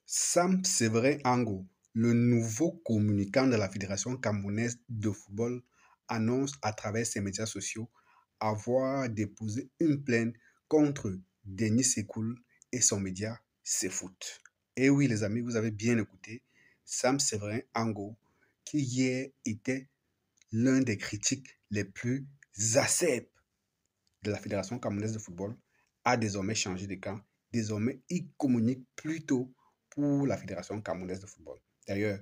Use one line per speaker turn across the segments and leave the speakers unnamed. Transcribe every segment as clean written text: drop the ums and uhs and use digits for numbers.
Sam Séverin Ango, le nouveau communicant de la Fédération camerounaise de football, annonce à travers ses médias sociaux avoir déposé une plainte contre Denis Sekoul et son média CFoot. Et oui, les amis, vous avez bien écouté. Sam Séverin Ango, qui hier était l'un des critiques les plus acerbes de la Fédération camerounaise de football, a désormais changé de camp. Désormais, il communique plutôt pour la Fédération camerounaise de football. D'ailleurs,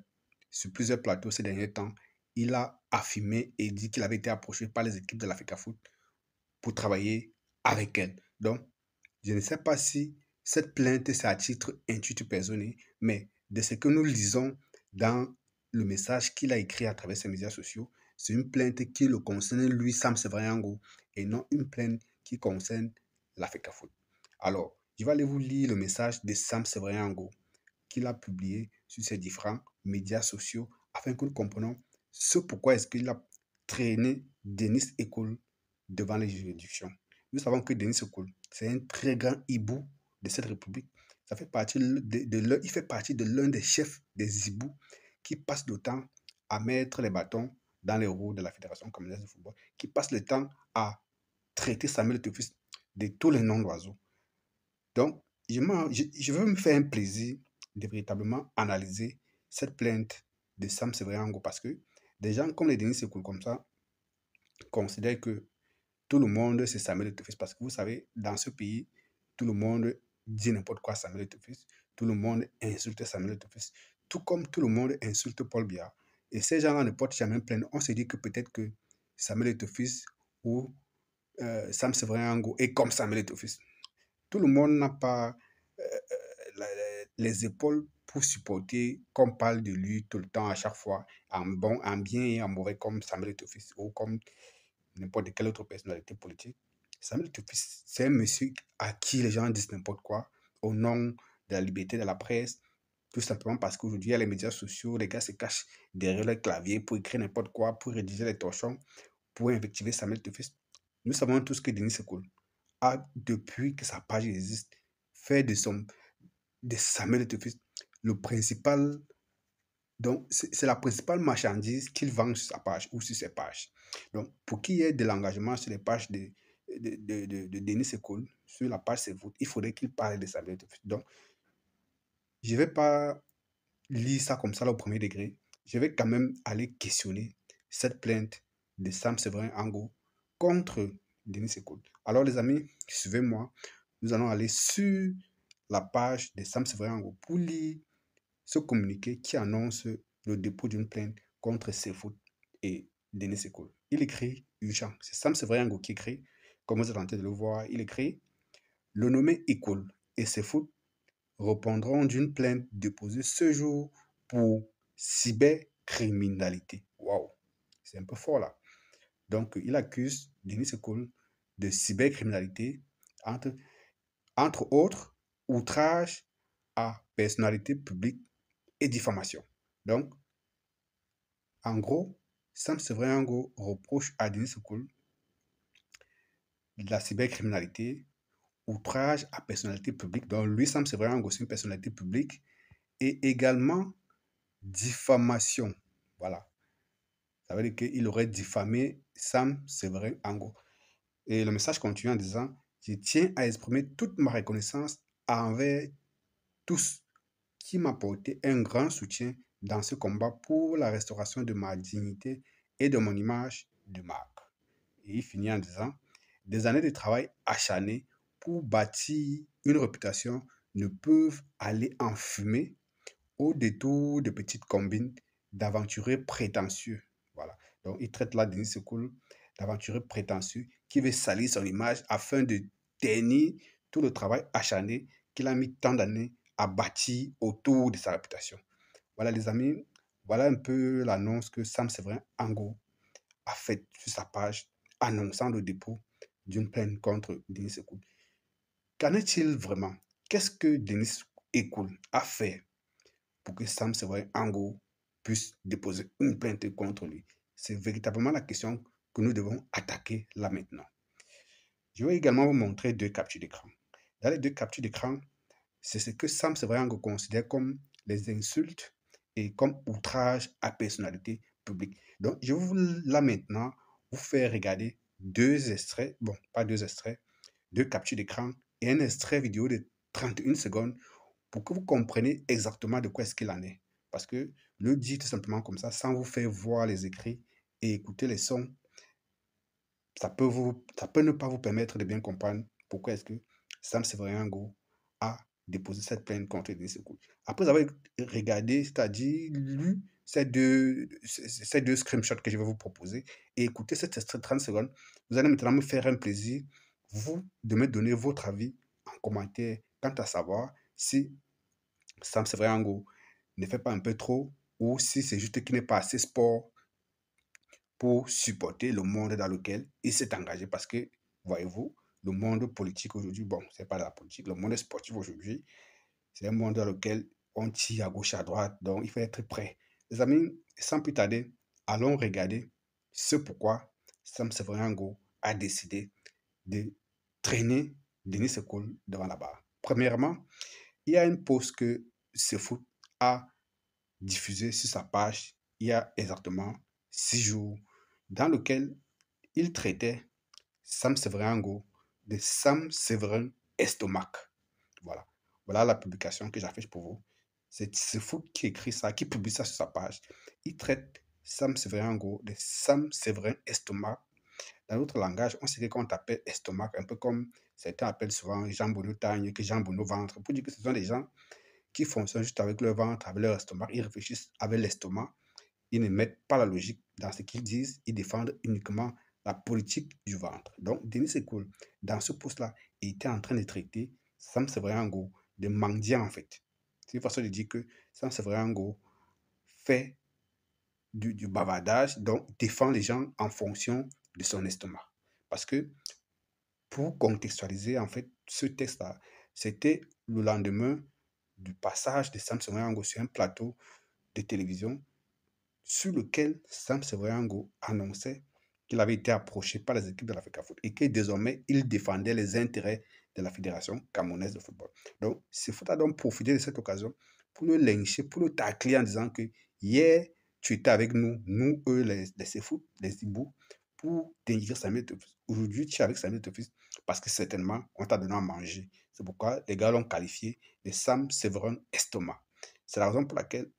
sur plusieurs plateaux ces derniers temps, il a affirmé et dit qu'il avait été approché par les équipes de la FECAFOOT pour travailler avec elles. Donc, je ne sais pas si cette plainte c'est à titre intuitu personnel, mais de ce que nous lisons dans le message qu'il a écrit à travers ses médias sociaux, c'est une plainte qui le concerne lui, Sam Sevriango, et non une plainte qui concerne la FECAFOOT. Alors, je vais aller vous lire le message de Sam Sevriango qu'il a publié sur ses différents médias sociaux afin que nous comprenions ce pourquoi est-ce qu'il a traîné Denis Ekol devant les juridictions. Nous savons que Denis Ekol, c'est un très grand hibou de cette république. Ça fait partie il fait partie de l'un des chefs des hiboux qui passent le temps à mettre les bâtons dans les roues de la Fédération camerounaise de football, qui passe le temps à traiter Samuel Tofis de tous les noms d'oiseaux. Donc, je veux me faire un plaisir de véritablement analyser cette plainte de Sam Sevriango parce que des gens comme les Denis Sekoul comme ça considèrent que tout le monde c'est Samuel Etofis parce que vous savez, dans ce pays, tout le monde dit n'importe quoi à Samuel Etofis, tout le monde insulte Samuel Etofis, tout comme tout le monde insulte Paul Biya. Et ces gens-là ne portent jamais plainte. On se dit que peut-être que Samuel Etofis ou Sam Sevriango est comme Samuel Etofis. Tout le monde n'a pas les épaules pour supporter qu'on parle de lui tout le temps, à chaque fois, en bon, en bien et en mauvais, comme Samuel Tofis ou comme n'importe quelle autre personnalité politique. Samuel Tofis, c'est un monsieur à qui les gens disent n'importe quoi au nom de la liberté de la presse, tout simplement parce qu'aujourd'hui, il y a les médias sociaux, les gars se cachent derrière le clavier pour écrire n'importe quoi, pour rédiger les torchons, pour invectiver Samuel Tofis. Nous savons tous que Denis Sekoul a, depuis que sa page existe, fait de Samuel Tofis le principal. Donc, c'est la principale marchandise qu'il vend sur sa page ou sur ses pages. Donc, pour qu'il y ait de l'engagement sur les pages de Denis Sekoul, sur la page C'est il faudrait qu'il parle de Samuel Tofis. Donc, je ne vais pas lire ça comme ça là, au premier degré. Je vais quand même aller questionner cette plainte de Sam Séverin Ango contre Denis Sekoul. Alors, les amis, suivez-moi. Nous allons aller sur la page de Sam Séverin Ango pour lire ce communiqué qui annonce le dépôt d'une plainte contre CFoot et Denis Sekoul. Il écrit urgent. C'est Sam Sevriango qui écrit, comme vous êtes en train de le voir. Il écrit le nommé Ekol et CFoot répondront d'une plainte déposée ce jour pour cybercriminalité. Waouh, c'est un peu fort là. Donc, il accuse Denis Sekoul de cybercriminalité, entre, entre autres, outrage à personnalité publique et diffamation. Donc, en gros, Sam Sevriango reproche à Denis Sekoul de la cybercriminalité, outrage à personnalité publique. Donc, lui, Sam Sevriango, c'est une personnalité publique. Et également diffamation. Voilà. Ça veut dire qu'il aurait diffamé Sam Séverin Ango. Et le message continue en disant, je tiens à exprimer toute ma reconnaissance envers tous qui m'apportaient un grand soutien dans ce combat pour la restauration de ma dignité et de mon image de marque. Et il finit en disant, des années de travail acharné pour bâtir une réputation ne peuvent aller en fumée au détour de petites combines d'aventuriers prétentieux. Voilà. Donc, il traite là Denis Sekoul d'aventurier prétentieux qui veut salir son image afin de ternir tout le travail acharné qu'il a mis tant d'années à bâtir autour de sa réputation. Voilà, les amis, voilà un peu l'annonce que Sam Séverin Ango a faite sur sa page annonçant le dépôt d'une plainte contre Denis Sekoul. Qu'en est-il vraiment? Qu'est-ce que Denis Sekoul a fait pour que Sam Séverin Ango puisse déposer une plainte contre lui? C'est véritablement la question que nous devons attaquer là maintenant. Je vais également vous montrer deux captures d'écran. Dans les deux captures d'écran, c'est ce que Sam Severango considère comme les insultes et comme outrage à personnalité publique. Donc, je vais vous là maintenant vous faire regarder deux extraits, bon, pas deux extraits, deux captures d'écran et un extrait vidéo de 31 secondes pour que vous compreniez exactement de quoi est-ce qu'il en est. Parce que le dire tout simplement comme ça, sans vous faire voir les écrits et écouter les sons, ça peut ne pas vous permettre de bien comprendre pourquoi est-ce que Sam Severango a déposé cette plainte contre Denis Sekou. Après avoir regardé, c'est-à-dire lu ces deux screenshots que je vais vous proposer et écouter cet extrait de 30 secondes, vous allez maintenant me faire un plaisir, vous, de me donner votre avis en commentaire quant à savoir si Sam Severango ne fait pas un peu trop ou si c'est juste qu'il n'est pas assez sport pour supporter le monde dans lequel il s'est engagé. Parce que, voyez-vous, le monde politique aujourd'hui, bon, c'est pas de la politique, le monde sportif aujourd'hui, c'est un monde dans lequel on tire à gauche, à droite, donc il faut être prêt. Les amis, sans plus tarder, allons regarder ce pourquoi Sam Severango a décidé de traîner Denis Sekoul devant la barre. Premièrement, il y a une post que Sefoot a diffusée sur sa page il y a exactement 6 jours, dans lequel il traitait Sam Severango de Sam Severin Estomac. Voilà. Voilà la publication que j'affiche pour vous. C'est fou qui écrit ça, qui publie ça sur sa page. Il traite Sam Severango de Sam Severin Estomac. Dans notre langage, on sait que quand on t'appelle estomac, un peu comme certains appellent souvent Jean Bonneau Tagne, que Jean Bonneau ventre, pour dire que ce sont des gens qui fonctionnent juste avec leur ventre, avec leur estomac. Ils réfléchissent avec l'estomac. Ils ne mettent pas la logique dans ce qu'ils disent, ils défendent uniquement la politique du ventre. Donc, Denis Sekoul, dans ce poste-là, il était en train de traiter Sam Severango de mendiant, en fait. C'est une façon de dire que Sam Severango fait du bavardage, donc défend les gens en fonction de son estomac. Parce que, pour contextualiser, en fait, ce texte-là, c'était le lendemain du passage de Sam Severango sur un plateau de télévision sur lequel Sam Severango annonçait qu'il avait été approché par les équipes de l'Africa Foot et que désormais il défendait les intérêts de la Fédération camerounaise de football. Donc, Sefoot a donc profité de cette occasion pour le lyncher, pour le tacler en disant que hier, tu étais avec nous, nous, eux, les Sefoot, les Ibou, pour dénigrer Samuel Tofus. Aujourd'hui, tu es avec Samuel Tofus parce que certainement, on t'a donné à manger. C'est pourquoi les gars l'ont qualifié de Sam Severin Estomac. C'est la raison pour laquelle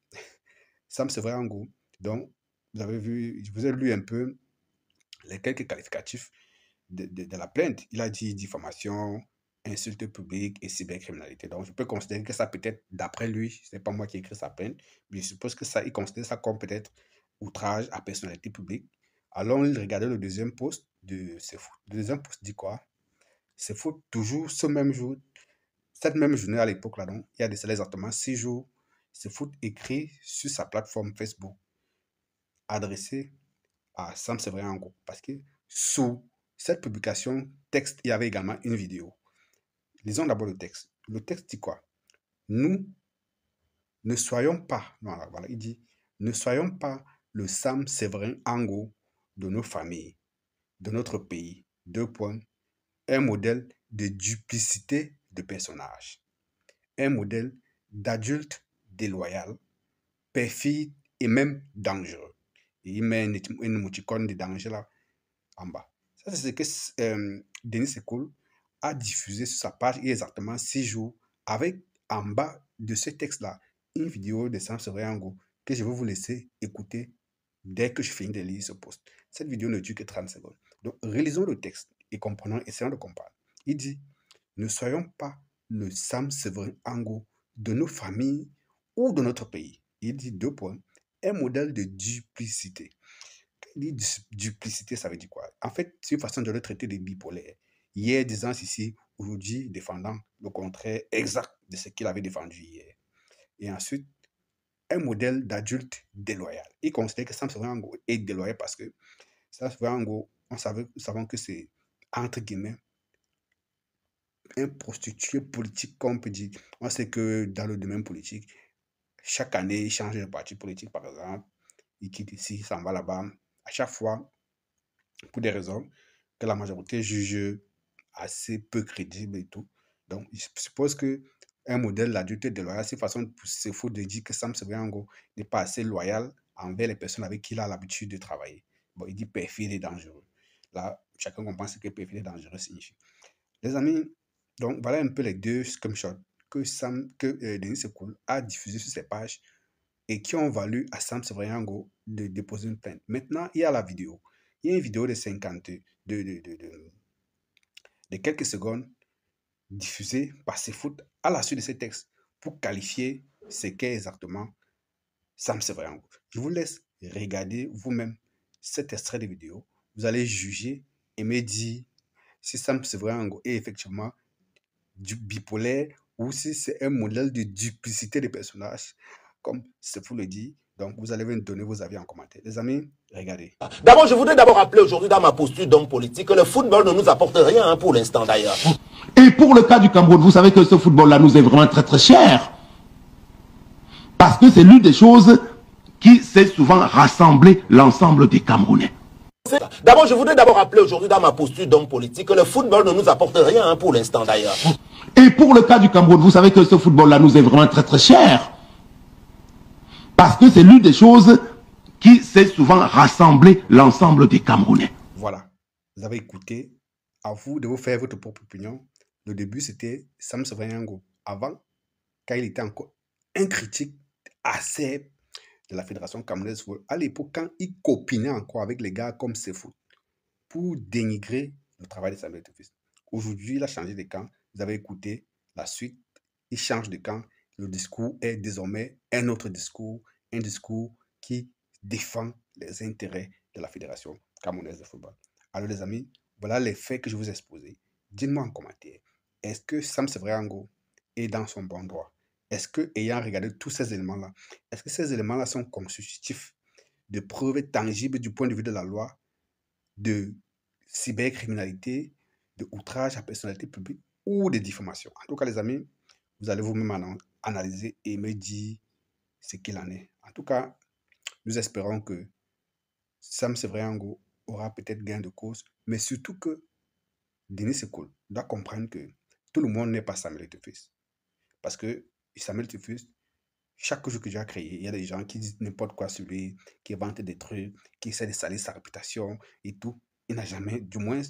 Sam Severango, donc, vous avez vu, je vous ai lu un peu les quelques qualificatifs de la plainte. Il a dit diffamation, insulte publique et cybercriminalité. Donc, je peux considérer que ça peut-être, d'après lui, ce n'est pas moi qui ai écrit sa plainte, mais je suppose que ça, il considère ça comme peut-être outrage à personnalité publique. Alors, il regardait le deuxième post de Sefoot. Le deuxième post dit quoi? Sefoot, toujours ce même jour, cette même journée à l'époque, là, donc, il y a de cela exactement 6 jours, Sefoot écrit sur sa plateforme Facebook adressé à Sam Severango. Parce que sous cette publication texte, il y avait également une vidéo. Lisons d'abord le texte. Le texte dit quoi? Nous ne soyons pas, voilà, voilà, il dit, ne soyons pas le Sam Severin Ango de nos familles, de notre pays. Deux points. Un modèle de duplicité de personnage. Un modèle d'adulte déloyal, perfide et même dangereux. Et il met une émoticône de danger là en bas. Ça, c'est ce que Denis Sekoul a diffusé sur sa page il y a exactement 6 jours, avec en bas de ce texte-là une vidéo de Sam Severango que je vais vous laisser écouter dès que je finis de lire ce post. Cette vidéo ne dure que 30 secondes. Donc, relisons le texte et comprenons, essayons de comprendre. Il dit, ne soyons pas le Sam Severango de nos familles ou de notre pays. Il dit deux points, un modèle de duplicité. Duplicité, ça veut dire quoi? En fait, c'est une façon de le traiter de bipolaire. Hier, disant ceci, aujourd'hui, défendant le contraire exact de ce qu'il avait défendu hier. Et ensuite, un modèle d'adulte déloyal. Il considère que Sam Severango est déloyal parce que Sam Severango, nous savons que c'est, entre guillemets, un prostitué politique, comme on peut dire. On sait que dans le domaine politique, chaque année, il change de parti politique, par exemple. Il quitte ici, il s'en va là-bas. À chaque fois, pour des raisons que la majorité juge assez peu crédibles et tout. Donc, je suppose que un modèle d'adulte déloyal. C'est une façon de se foutre de dire que Sam Severyango n'est pas assez loyal envers les personnes avec qui il a l'habitude de travailler. Bon, il dit perfide et dangereux. Là, chacun comprend ce que perfide et dangereux signifie. Les amis, donc voilà un peu les deux screenshots que Denis Sekoul a diffusés sur ses pages et qui ont valu à Sam Severyango de déposer une plainte. Maintenant, il y a la vidéo. Il y a une vidéo de 50, de quelques secondes diffusée par Sefoot à la suite de ces textes pour qualifier ce qu'est exactement Sam Severyango. Je vous laisse regarder vous-même cet extrait de vidéo. Vous allez juger et me dire si Sam Severyango est effectivement du bipolaire ou si c'est un modèle de duplicité des personnages, comme Sefoot le dit. Donc, vous allez me donner vos avis en commentaire. Les amis, regardez.
D'abord, je voudrais d'abord rappeler aujourd'hui dans ma posture d'homme politique que le football ne nous apporte rien pour l'instant d'ailleurs.
Et pour le cas du Cameroun, vous savez que ce football-là nous est vraiment très très cher. Parce que c'est l'une des choses qui sait souvent rassembler l'ensemble des Camerounais.
D'abord, je voudrais d'abord rappeler aujourd'hui dans ma posture d'homme politique que le football ne nous apporte rien pour l'instant d'ailleurs.
Et pour le cas du Cameroun, vous savez que ce football-là nous est vraiment très très cher. Parce que c'est l'une des choses qui sait souvent rassembler l'ensemble des Camerounais.
Voilà, vous avez écouté. À vous de vous faire votre propre opinion. Le début, c'était Sam Severyango. Avant, quand il était encore un critique assez de la Fédération camerounaise de football, à l'époque, quand il copinait encore avec les gars comme Sefoot pour dénigrer le travail de Samuel Etofis. Aujourd'hui, il a changé de camp. Vous avez écouté la suite. Il change de camp. Le discours est désormais un autre discours, un discours qui défend les intérêts de la Fédération camerounaise de football. Alors les amis, voilà les faits que je vous ai exposés. Dites-moi en commentaire, est-ce que Sam Severyango est dans son bon droit? Est-ce que, ayant regardé tous ces éléments-là, est-ce que ces éléments-là sont constitutifs de preuves tangibles du point de vue de la loi, de cybercriminalité, de outrage à personnalité publique ou de diffamation? En tout cas, les amis, vous allez vous-même analyser et me dire ce qu'il en est. En tout cas, nous espérons que Sam Severyango aura peut-être gain de cause, mais surtout que Denis Sekoul doit comprendre que tout le monde n'est pas Samuel Etofis. Parce que Samuel Etofis, chaque jour que Dieu a créé, il y a des gens qui disent n'importe quoi sur lui, qui inventent des trucs, qui essaient de salir sa réputation et tout. Il n'a jamais, du moins,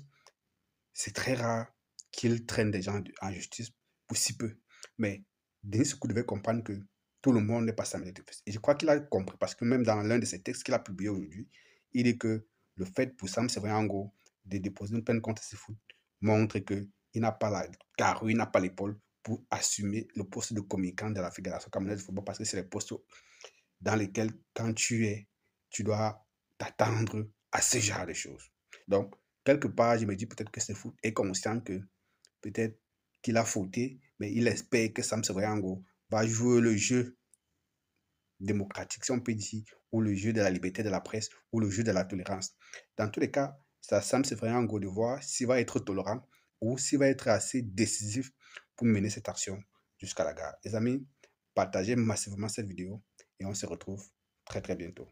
c'est très rare qu'il traîne des gens en justice pour si peu. Mais Denis Sekoul devait comprendre que tout le monde n'est pas Samuel Etofis. Et je crois qu'il a compris, parce que même dans l'un de ses textes qu'il a publié aujourd'hui, il dit que le fait pour Sam Severyango de déposer une plainte contre Sefoot montre qu'il n'a pas la carrure, il n'a pas l'épaule pour assumer le poste de communicant de la Fédération camerounaise de football, parce que c'est les postes dans lesquels, quand tu dois t'attendre à ce genre de choses. Donc, quelque part, je me dis peut-être que Sefoot est conscient que peut-être qu'il a fauté, mais il espère que Sam Severyango va jouer le jeu démocratique, si on peut dire, ou le jeu de la liberté de la presse, ou le jeu de la tolérance. Dans tous les cas, ça Sam Severyango de voir s'il va être tolérant ou s'il va être assez décisif pour mener cette action jusqu'à la gare. Les amis, partagez massivement cette vidéo et on se retrouve très très bientôt.